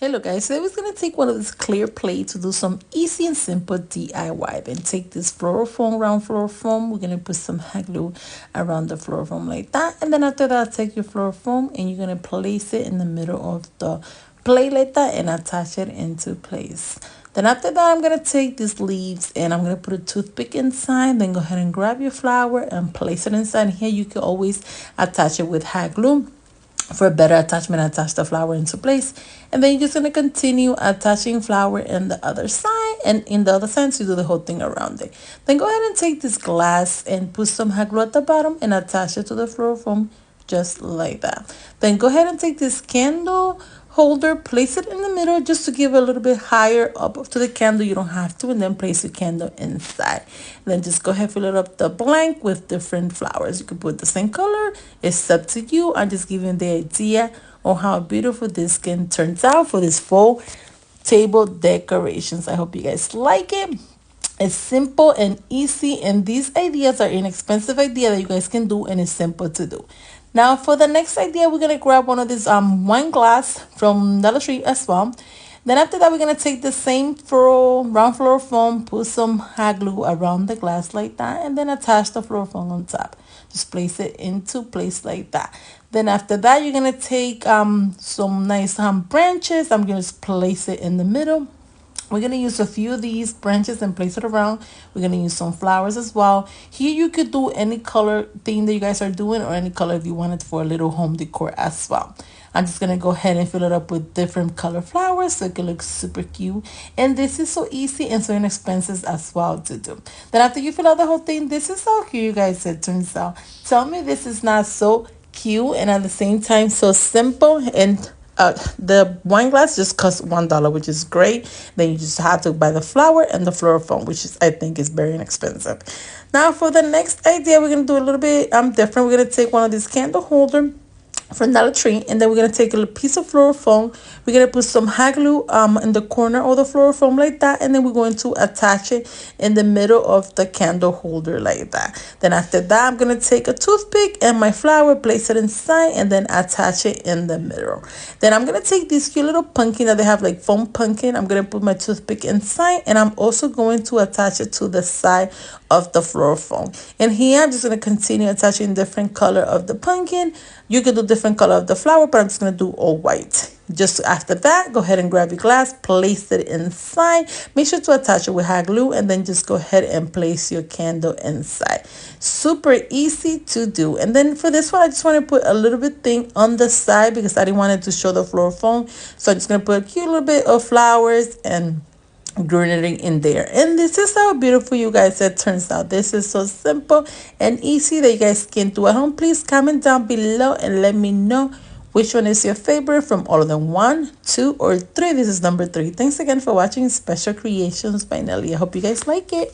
Hello guys, so I was going to take one of this clear plate to do some easy and simple DIY. And take this floral foam, round floral foam. We're going to put some hot glue around the floral foam like that. And then after that, take your floral foam and you're going to place it in the middle of the plate like that and attach it into place. Then after that, I'm going to take these leaves and I'm going to put a toothpick inside. Then go ahead and grab your flower and place it inside. Here you can always attach it with hot glue for a better attachment. Attach the flower into place, and then you're just going to continue attaching flower in the other side and in the other side, so you do the whole thing around it. Then go ahead and take this glass and put some hot glue at the bottom and attach it to the floral foam just like that. Then go ahead and take this candle holder, place it in the middle just to give a little bit higher up to the candle. You don't have to. And then place your candle inside. And then just go ahead, fill it up the blank with different flowers. You can put the same color. It's up to you. I'm just giving the idea on how beautiful this can turn out for this fall table decorations. I hope you guys like it. It's simple and easy, and these ideas are inexpensive idea that you guys can do, and it's simple to do. Now for the next idea, we're gonna grab one of these wine glass from Dollar Tree as well. Then after that, we're gonna take the same round floral foam, put some hot glue around the glass like that, and then attach the floral foam on top. Just place it into place like that. Then after that, you're gonna take some nice branches. I'm gonna just place it in the middle. We're going to use a few of these branches and place it around. We're going to use some flowers as well. Here you could do any color theme that you guys are doing, or any color if you want it for a little home decor as well. I'm just going to go ahead and fill it up with different color flowers so it can look super cute. And this is so easy and so inexpensive as well to do. Then after you fill out the whole thing, this is how cute you guys it turns out. Tell me this is not so cute and at the same time so simple. And the wine glass just costs $1, which is great. Then you just have to buy the flower and the floral foam, which is, I think, is very inexpensive. Now for the next idea, we're gonna do a little bit different. We're gonna take one of these candle holder from Dollar Tree, and then we're gonna take a little piece of floral foam. We're gonna put some hot glue in the corner of the floral foam like that, and then we're going to attach it in the middle of the candle holder like that. Then after that, I'm gonna take a toothpick and my flower, place it inside, and then attach it in the middle. Then I'm gonna take this cute little pumpkin that they have, like foam pumpkin. I'm gonna put my toothpick inside, and I'm also going to attach it to the side of the floral foam. And here I'm just gonna continue attaching different color of the pumpkin. You can do different color of the flower, but I'm just going to do all white. Just after that, go ahead and grab your glass, place it inside. Make sure to attach it with hot glue, and then just go ahead and place your candle inside. Super easy to do. And then for this one, I just want to put a little bit thing on the side because I didn't want it to show the floral foam. So I'm just going to put a cute little bit of flowers and greenery in there. And this is how beautiful you guys it turns out. This is so simple and easy that you guys can do at home. Please comment down below and let me know which one is your favorite from all of them, 1, 2, or 3. This is number 3. Thanks again for watching Special Creations by Nelly. I hope you guys like it.